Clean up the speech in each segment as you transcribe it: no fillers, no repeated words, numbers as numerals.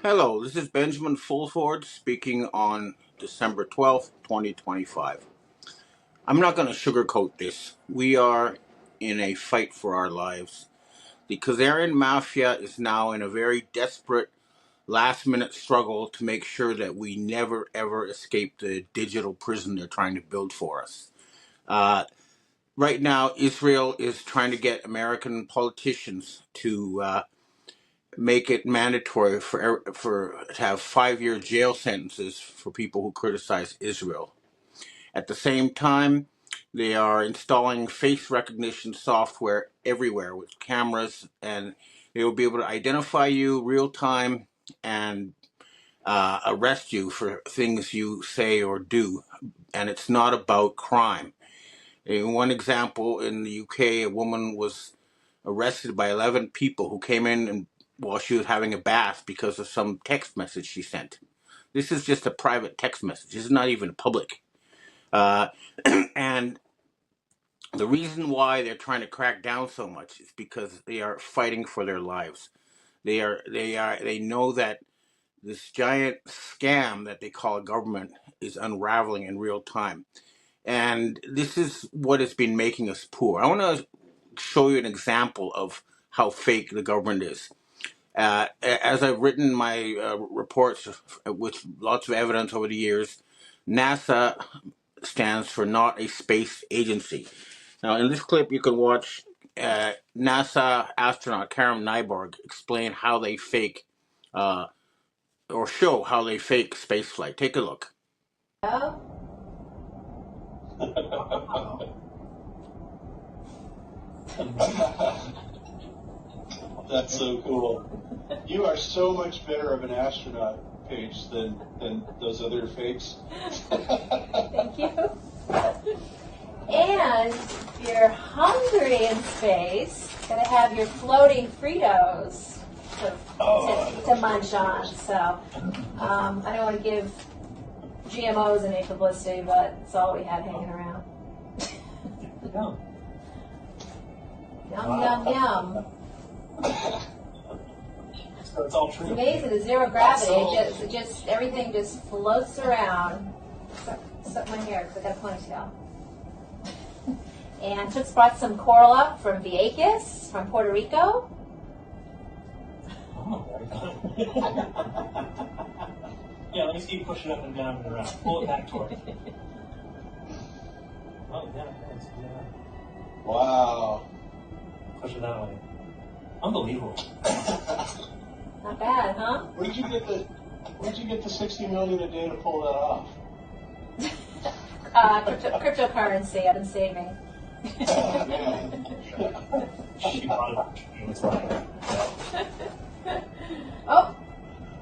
Hello, this is Benjamin Fulford speaking on December 12th, 2025. I'm not going to sugarcoat this. We are in a fight for our lives. The Khazarian Mafia is now in a very desperate last minute struggle to make sure that we never ever escape the digital prison they're trying to build for us. Uh, right now, Israel is trying to get American politicians to make it mandatory for to have 5-year jail sentences for people who criticize Israel. At the same time, they are installing face recognition software everywhere with cameras, and they will be able to identify you real time and arrest you for things you say or do. And it's not about crime. In one example, in the UK, a woman was arrested by 11 people who came in and while she was having a bath because of some text message she sent. This is just a private text message. This is not even public. Uh, and the reason why they're trying to crack down so much is because they are fighting for their lives. They know that this giant scam that they call government is unraveling in real time. And this is what has been making us poor. I want to show you an example of how fake the government is. As I've written my reports with lots of evidence over the years, NASA stands for not a space agency. Now, in this clip, you can watch NASA astronaut Karen Nyborg explain how they fake uh, or show how they fake spaceflight. Take a look. That's so cool. You are so much better of an astronaut, Paige, than those other fakes. Thank you. And if you're hungry in space, gotta have your floating Fritos to munch on. So I don't want to give GMOs any publicity, but it's all we had hanging around. Yum. Yum, yum, yum. So it's all true. It's amazing, the zero gravity. It just everything just floats around. Suck my hair because I got a ponytail. And Toots brought some coral up from Vieques, from Puerto Rico. Oh, yeah, let me see you push it up and down and around. Pull it back toward you. Oh, yeah, thanks. Yeah. Wow. Push it that way. Unbelievable. Not bad, huh? Where'd you get the 60 million a day to pull that off? Cryptocurrency I've been saving. Oh, man. She bought it. It's right. Oh,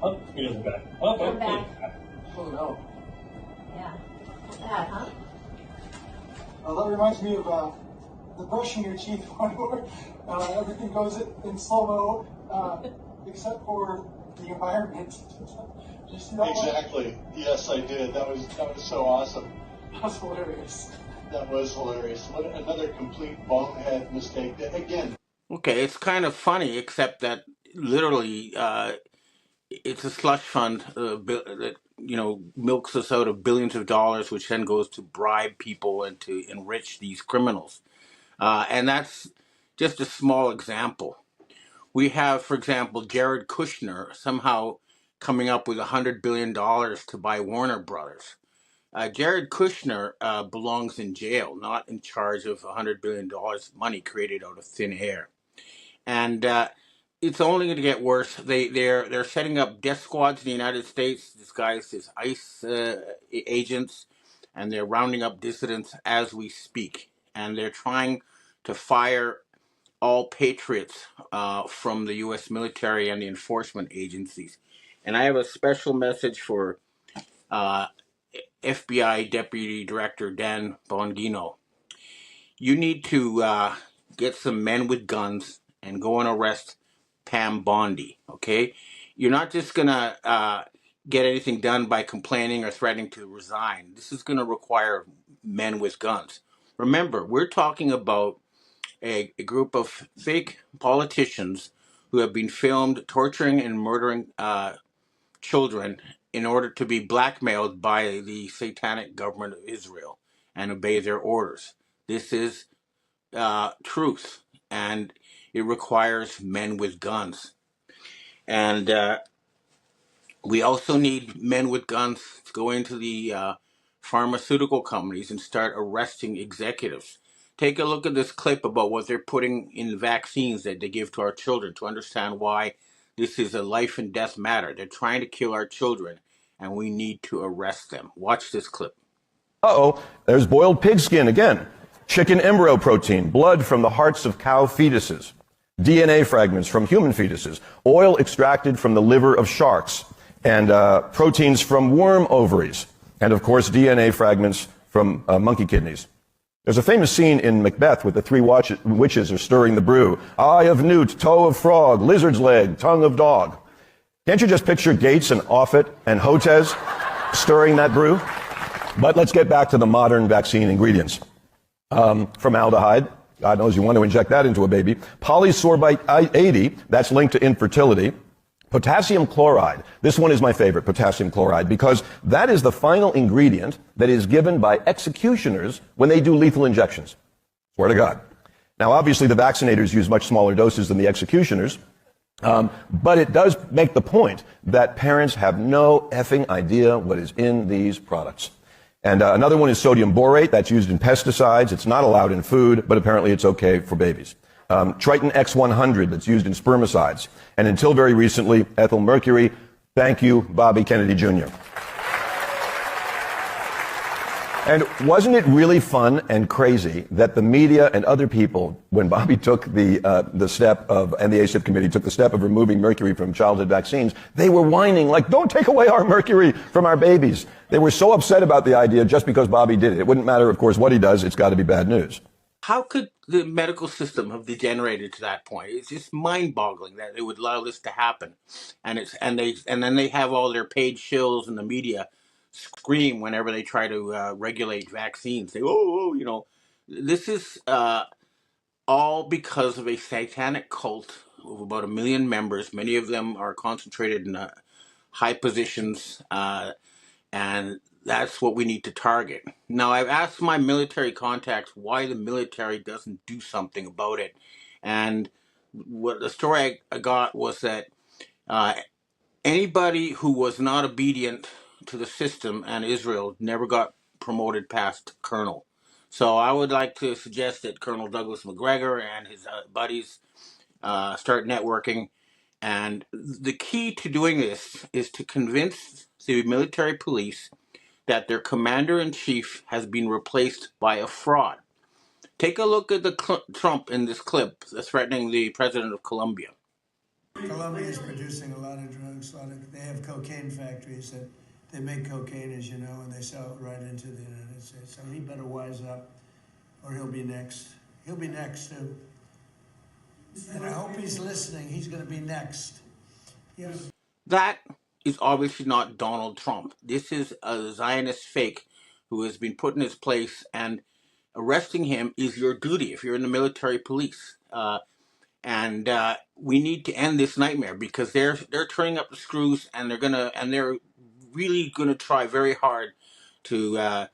Oh, he doesn't back. Oh, I'm back. Oh, no. Yeah. Not bad, huh? That reminds me of the brushing your teeth one where everything goes in slow-mo except for the environment. Did you see that Exactly. one? Yes, I did. That was so awesome. That was hilarious. That was hilarious. What another complete bonehead mistake. Again. Okay, it's kind of funny, except that literally it's a slush fund that milks us out of billions of dollars, which then goes to bribe people and to enrich these criminals. And that's just a small example. We have, for example, Jared Kushner somehow coming up with $100 billion to buy Warner Brothers. Jared Kushner belongs in jail, not in charge of $100 billion money created out of thin air. And it's only going to get worse. They're setting up death squads in the United States disguised as ICE agents, and they're rounding up dissidents as we speak. And they're trying to fire all patriots from the U.S. military and the enforcement agencies. And I have a special message for FBI Deputy Director Dan Bongino. You need to get some men with guns and go and arrest Pam Bondi, okay? You're not just going to get anything done by complaining or threatening to resign. This is going to require men with guns. Remember, we're talking about a group of fake politicians who have been filmed torturing and murdering children in order to be blackmailed by the satanic government of Israel and obey their orders. This is truth, and it requires men with guns. And we also need men with guns to go into the pharmaceutical companies and start arresting executives. Take a look at this clip about what they're putting in vaccines that they give to our children to understand why this is a life and death matter. They're trying to kill our children, and we need to arrest them. Watch this clip. Uh-oh, there's boiled pig skin again. Chicken embryo protein, blood from the hearts of cow fetuses, DNA fragments from human fetuses, oil extracted from the liver of sharks, and proteins from worm ovaries, and of course DNA fragments from monkey kidneys. There's a famous scene in Macbeth with the three witches are stirring the brew. Eye of newt, toe of frog, lizard's leg, tongue of dog. Can't you just picture Gates and Offutt and Hotez stirring that brew? But let's get back to the modern vaccine ingredients. Formaldehyde, God knows you want to inject that into a baby. Polysorbate 80, that's linked to infertility. Potassium chloride, this one is my favorite, potassium chloride, because that is the final ingredient that is given by executioners when they do lethal injections. Swear to God. Now, obviously, the vaccinators use much smaller doses than the executioners, but it does make the point that parents have no effing idea what is in these products. And another one is sodium borate. That's used in pesticides. It's not allowed in food, but apparently it's okay for babies. Triton X100, that's used in spermicides. And until very recently, ethyl mercury. Thank you, Bobby Kennedy Jr. And wasn't it really fun and crazy that the media and other people, when Bobby took the step of, and the ACIP committee took the step of removing mercury from childhood vaccines, they were whining like, don't take away our mercury from our babies. They were so upset about the idea just because Bobby did it. It wouldn't matter, of course, what he does. It's got to be bad news. How could the medical system have degenerated to that point? It's just mind-boggling that it would allow this to happen, and then they have all their paid shills in the media scream whenever they try to regulate vaccines. They this is all because of a satanic cult of about 1 million members. Many of them are concentrated in high positions, and that's what we need to target. Now, I've asked my military contacts why the military doesn't do something about it. And what the story I got was that anybody who was not obedient to the system and Israel never got promoted past colonel. So I would like to suggest that Colonel Douglas McGregor and his buddies start networking. And the key to doing this is to convince the military police that their commander-in-chief has been replaced by a fraud. Take a look at the Trump in this clip threatening the president of Colombia. Colombia is producing a lot of drugs. They have cocaine factories that they make cocaine, as you know, and they sell it right into the United States. So he better wise up, or he'll be next. He'll be next, too. And I hope he's listening. He's going to be next. Yeah. That is obviously not Donald Trump. This is a Zionist fake who has been put in his place, and arresting him is your duty if you're in the military police. And we need to end this nightmare because they're turning up the screws, and they're really gonna try very hard to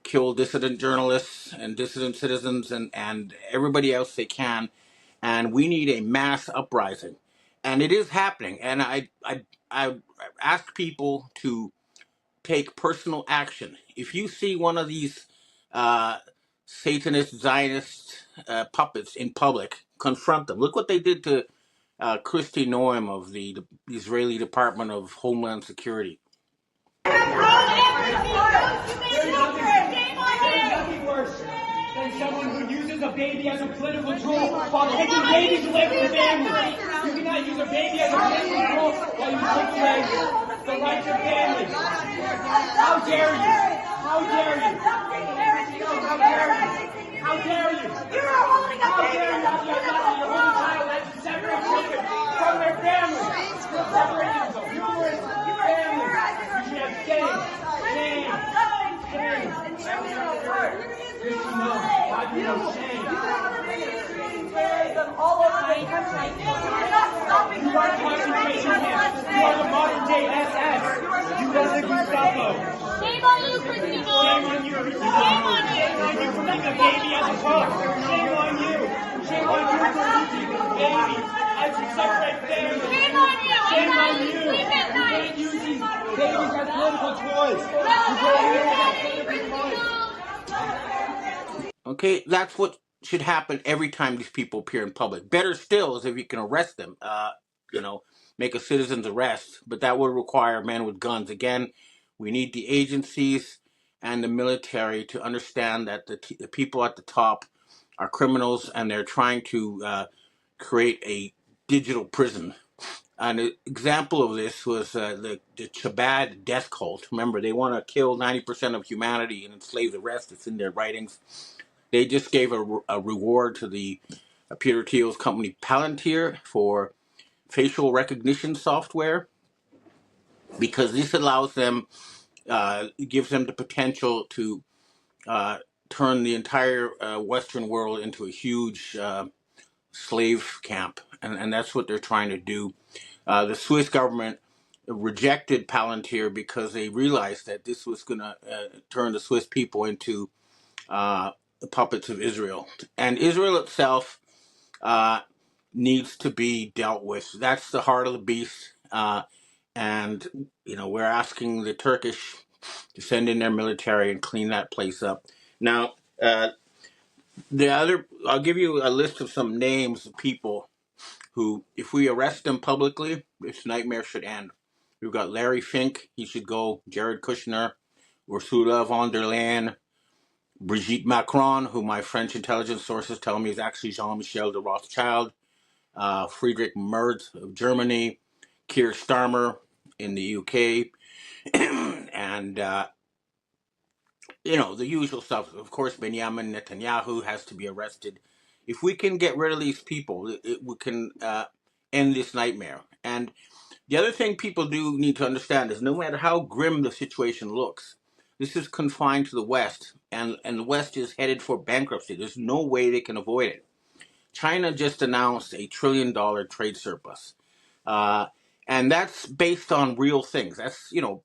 kill dissident journalists and dissident citizens and everybody else they can. And we need a mass uprising, and it is happening. And I ask people to take personal action. If you see one of these Satanist, Zionist puppets in public, confront them. Look what they did to Kristi Noem of the Israeli Department of Homeland Security. There's nothing worse than someone who uses a baby as a political tool while taking babies away from families. You cannot use a baby as a political tool while you take away the rights of families. How dare you? How dare you? How dare you? How dare you? You are holding a baby. How dare you? You're holding a child that's separate children from their families. You're separating them. Numerous families. You should have shame. Shame. Shame. You should know. Have no shame. all over my country. You are concentration camps. You are the modern day SS. You are the Gestapo. Shame on you, Christina. Shame on you. Shame on you. Shame on you for leaving a baby as a child. Shame on you. Shame on you for losing a baby as you separate families. Shame on you. Shame on I'm you. sleep at You night. can't use these babies as political toys. You can't use them as political toys. Okay, that's what should happen every time these people appear in public. Better still is if you can arrest them, you know, make a citizen's arrest, but that would require men with guns. Again, we need the agencies and the military to understand that the people at the top are criminals and they're trying to create a digital prison. An example of this was the Chabad death cult. Remember, they want to kill 90% of humanity and enslave the rest. It's in their writings. They just gave a reward to the Peter Thiel's company Palantir for facial recognition software because this allows them, gives them the potential to turn the entire Western world into a huge slave camp, and that's what they're trying to do. The Swiss government rejected Palantir because they realized that this was going to turn the Swiss people into the puppets of Israel. And Israel itself needs to be dealt with. That's the heart of the beast. And, you know, we're asking the Turkish to send in their military and clean that place up. Now, I'll give you a list of some names of people who, if we arrest them publicly, this nightmare should end. We've got Larry Fink, he should go. Jared Kushner, Ursula von der Leyen, Brigitte Macron, who my French intelligence sources tell me is actually Jean-Michel de Rothschild, Friedrich Merz of Germany, Keir Starmer in the UK, and, you know, the usual stuff. Of course, Benjamin Netanyahu has to be arrested. If we can get rid of these people, we can end this nightmare. And the other thing people do need to understand is no matter how grim the situation looks, this is confined to the West, and the West is headed for bankruptcy. There's no way they can avoid it. China just announced $1 trillion trade surplus. And that's based on real things. That's, you know,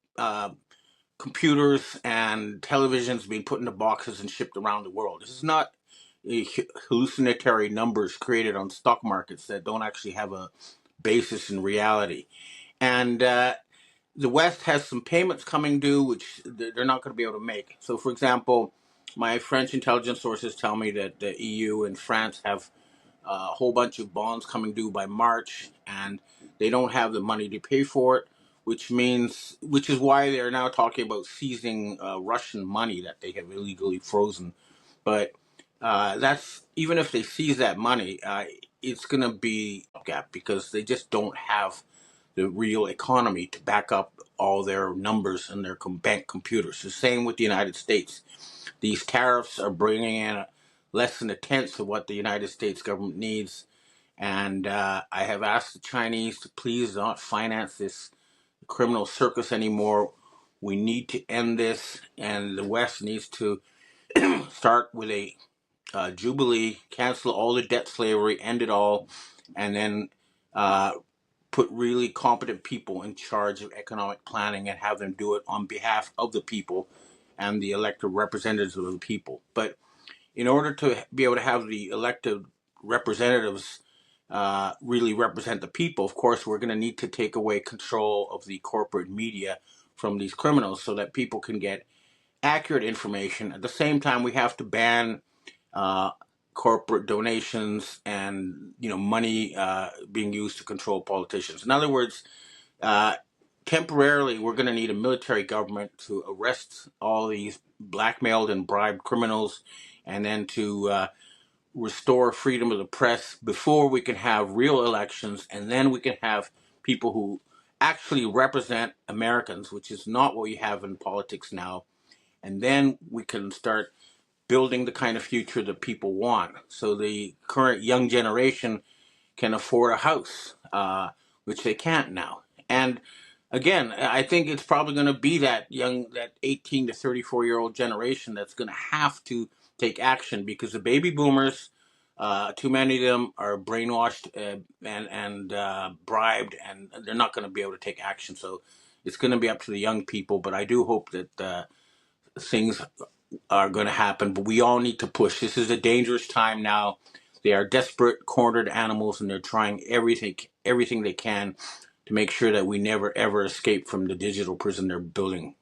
computers and televisions being put into boxes and shipped around the world. This is not hallucinatory numbers created on stock markets that don't actually have a basis in reality. And the West has some payments coming due, which they're not going to be able to make. So, for example, my French intelligence sources tell me that the EU and France have a whole bunch of bonds coming due by March, and they don't have the money to pay for it, which is why they're now talking about seizing Russian money that they have illegally frozen. But that's, even if they seize that money, it's going to be a gap because they just don't have the real economy to back up all their numbers and their bank computers. The same with the United States. These tariffs are bringing in less than a tenth of what the United States government needs. And I have asked the Chinese to please not finance this criminal circus anymore. We need to end this, and the West needs to start with a jubilee, cancel all the debt slavery, end it all, and then put really competent people in charge of economic planning and have them do it on behalf of the people and the elected representatives of the people. But in order to be able to have the elected representatives really represent the people, of course, we're going to need to take away control of the corporate media from these criminals so that people can get accurate information. At the same time, we have to ban corporate donations and, you know, money being used to control politicians. In other words, temporarily, we're going to need a military government to arrest all these blackmailed and bribed criminals, and then to restore freedom of the press before we can have real elections, and then we can have people who actually represent Americans, which is not what we have in politics now. And then we can start building the kind of future that people want. So the current young generation can afford a house, which they can't now. And again, I think it's probably going to be that 18 to 34-year-old generation that's going to have to take action, because the baby boomers Too many of them are brainwashed and bribed, and they're not going to be able to take action. So it's going to be up to the young people. But I do hope that things are going to happen. But we all need to push. This is a dangerous time now. They are desperate, cornered animals, and they're trying everything they can to make sure that we never ever escape from the digital prison they're building.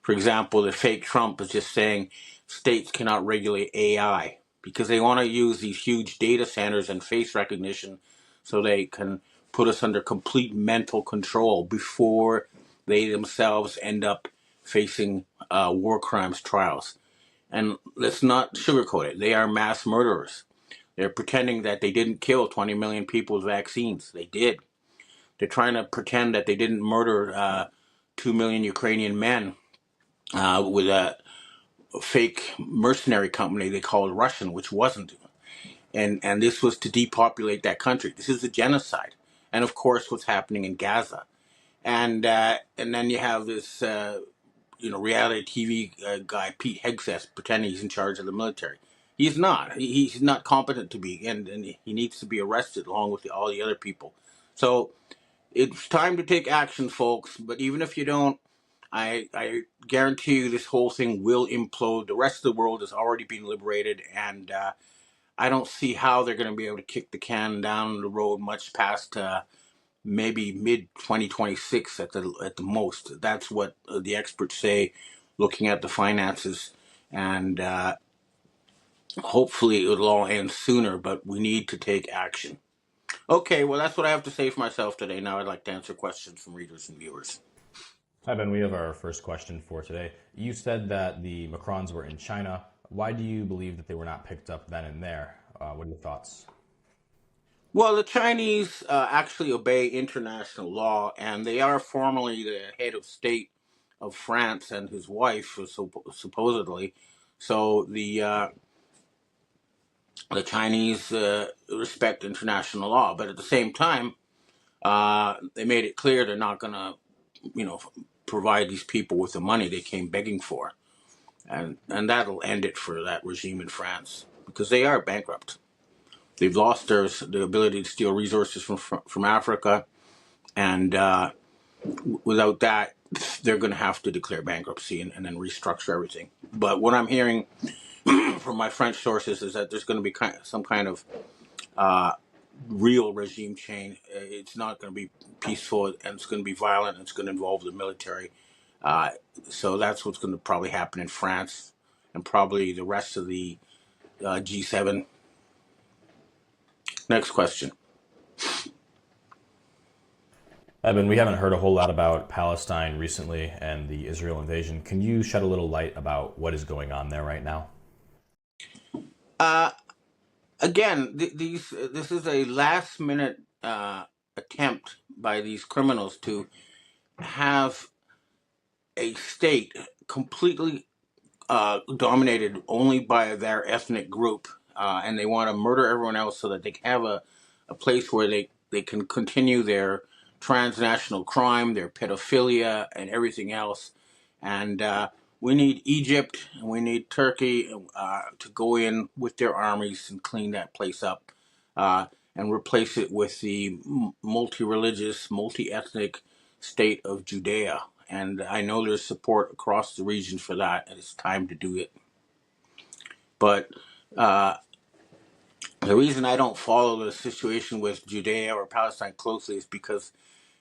For example, the fake Trump is just saying states cannot regulate AI because they want to use these huge data centers and face recognition so they can put us under complete mental control before they themselves end up facing war crimes trials. And let's not sugarcoat it. They are mass murderers. They're pretending that they didn't kill 20 million people with vaccines. They did. They're trying to pretend that they didn't murder 2 million Ukrainian men with a fake mercenary company they called Russian, which wasn't. And this was to depopulate that country. This is a genocide. And of course, what's happening in Gaza. And then you have this reality TV guy, Pete Hegseth, pretending he's in charge of the military. He's not. He's not competent to be, and he needs to be arrested along with all the other people. So it's time to take action, folks. But even if you don't, I guarantee you this whole thing will implode. The rest of the world has already been liberated, and I don't see how they're going to be able to kick the can down the road much past maybe mid 2026 at the most. That's what the experts say, looking at the finances, and hopefully it'll all end sooner. But we need to take action. Okay, well that's what I have to say for myself today. Now I'd like to answer questions from readers and viewers. Hi, Ben. We have our first question for today. You said that the Macrons were in China. Why do you believe that they were not picked up then and there? What are your thoughts? Well, the Chinese actually obey international law, and they are formally the head of state of France and his wife, supposedly. So the Chinese respect international law, but at the same time, they made it clear they're not going to, provide these people with the money they came begging for, and that'll end it for that regime in France because they are bankrupt. They've lost the ability to steal resources from Africa, and without that, they're going to have to declare bankruptcy and then restructure everything. But what I'm hearing from my French sources is that there's going to be some kind of real regime change. It's not going to be peaceful, and it's going to be violent, and it's going to involve the military. So that's what's going to probably happen in France and probably the rest of the G7. Next question. Evan, we haven't heard a whole lot about Palestine recently and the Israel invasion. Can you shed a little light about what is going on there right now? Again, this is a last-minute attempt by these criminals to have a state completely dominated only by their ethnic group, and they want to murder everyone else so that they can have a place where they can continue their transnational crime, their pedophilia, and everything else. And we need Egypt and we need Turkey to go in with their armies and clean that place up and replace it with the multi-religious, multi-ethnic state of Judea. And I know there's support across the region for that, and it's time to do it. But the reason I don't follow the situation with Judea or Palestine closely is because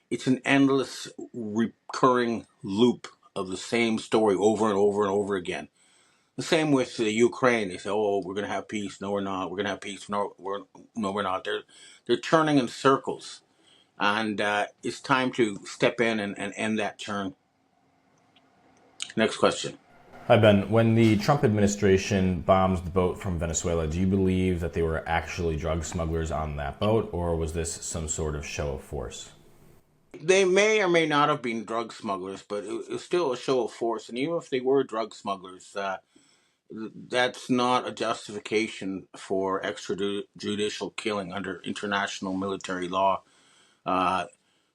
it's an endless recurring loop of the same story over and over and over again. The same with the Ukraine. They say, "Oh, we're going to have peace." No, we're not. We're going to have peace. No, we're not. They're turning in circles, and it's time to step in and end that turn. Next question. Hi, Ben. When the Trump administration bombs the boat from Venezuela, do you believe that they were actually drug smugglers on that boat, or was this some sort of show of force? They may or may not have been drug smugglers, but it was still a show of force. And even if they were drug smugglers, that's not a justification for extrajudicial killing under international military law.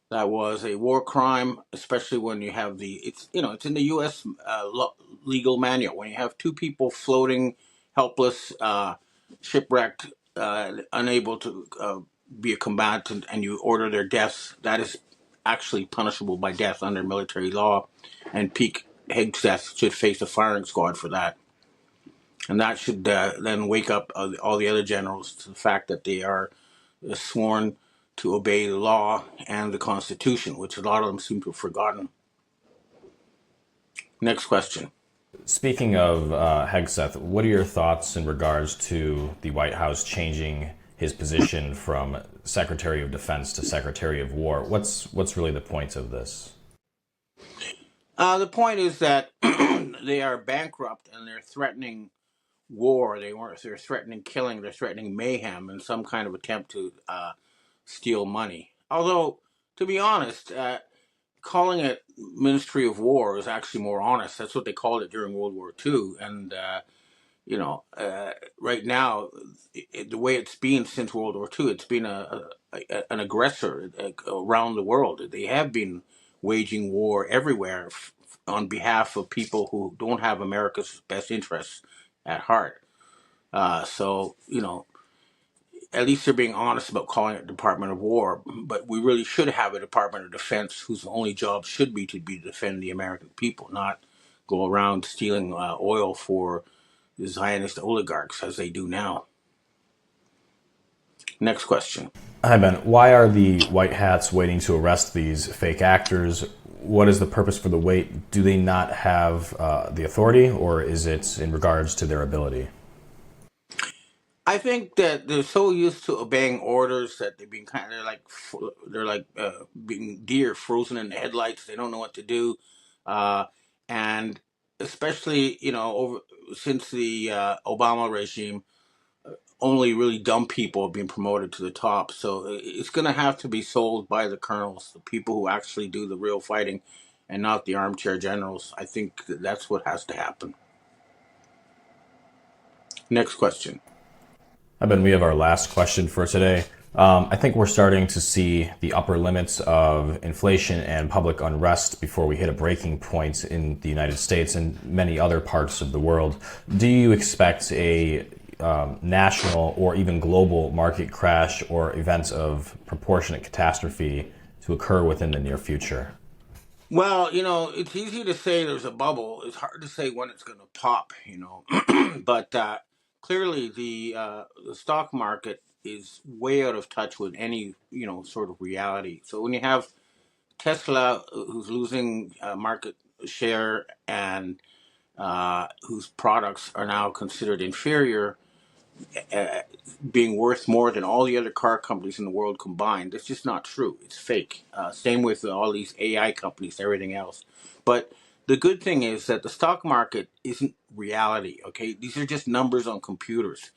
That was a war crime, especially when you have it's in the U.S. Legal manual. When you have two people floating, helpless, shipwrecked unable to be a combatant and you order their deaths, that is actually punishable by death under military law, and Pete Hegseth should face a firing squad for that. And that should then wake up all the other generals to the fact that they are sworn to obey the law and the Constitution, which a lot of them seem to have forgotten. Next question. Speaking of Hegseth, what are your thoughts in regards to the White House changing his position from Secretary of Defense to Secretary of War? What's really the point of this? The point is that they are bankrupt and they're threatening war. They're threatening killing. They're threatening mayhem in some kind of attempt to steal money. Although, to be honest, calling it Ministry of War is actually more honest. That's what they called it during World War II. And, right now, the way it's been since World War II, it's been an aggressor around the world. They have been waging war everywhere on behalf of people who don't have America's best interests at heart. So, at least they're being honest about calling it Department of War, but we really should have a Department of Defense whose only job should be to defend the American people, not go around stealing oil for the Zionist oligarchs as they do now. Next question. Hi, Ben. Why are the White Hats waiting to arrest these fake actors? What is the purpose for the wait? Do they not have the authority, or is it in regards to their ability? I think that they're so used to obeying orders that they've been they're like being deer frozen in the headlights. They don't know what to do, and especially since the Obama regime, only really dumb people have been promoted to the top. So it's going to have to be sold by the colonels, the people who actually do the real fighting, and not the armchair generals. I think that's what has to happen. Next question. Ben, we have our last question for today. I think we're starting to see the upper limits of inflation and public unrest before we hit a breaking point in the United States and many other parts of the world. Do you expect a national or even global market crash or events of proportionate catastrophe to occur within the near future? Well, it's easy to say there's a bubble. It's hard to say when it's going to pop, But clearly, the stock market is way out of touch with any, sort of reality. So when you have Tesla, who's losing market share and whose products are now considered inferior, being worth more than all the other car companies in the world combined. That's just not true. It's fake. Same with all these AI companies, everything else. But the good thing is that the stock market isn't reality, okay? These are just numbers on computers.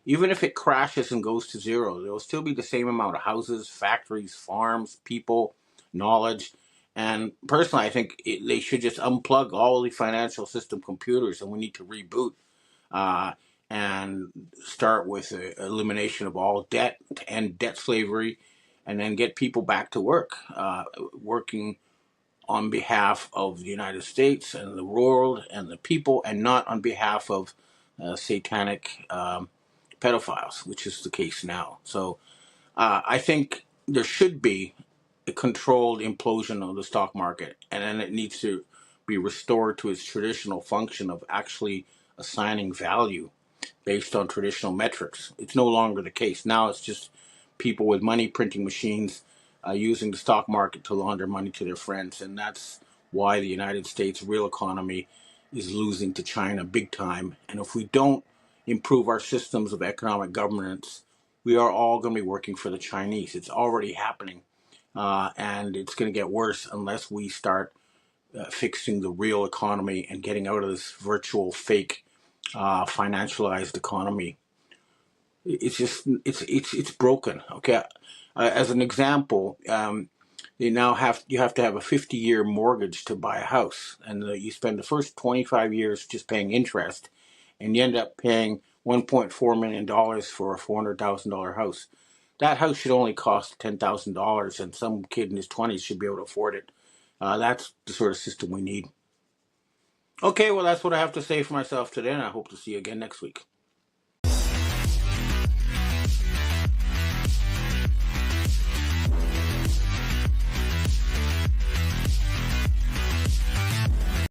Even if it crashes and goes to zero, there will still be the same amount of houses, factories, farms, people, knowledge. And personally, I think they should just unplug all the financial system computers and we need to reboot. And start with the elimination of all debt to end debt slavery, and then get people back to work, working on behalf of the United States and the world and the people, and not on behalf of satanic pedophiles, which is the case now. So I think there should be a controlled implosion of the stock market, and then it needs to be restored to its traditional function of actually assigning value based on traditional metrics. It's no longer the case. Now it's just people with money printing machines using the stock market to launder money to their friends. And that's why the United States real economy is losing to China big time. And if we don't improve our systems of economic governance, we are all going to be working for the Chinese. It's already happening. And it's going to get worse unless we start fixing the real economy and getting out of this virtual fake financialized economy. It's just it's broken. Okay, as an example, you have to have a 50-year mortgage to buy a house, and you spend the first 25 years just paying interest, and you end up paying $1.4 million for a $400,000 house. That house should only cost $10,000, and some kid in his 20s should be able to afford it. That's the sort of system we need. Okay, well, that's what I have to say for myself today, and I hope to see you again next week.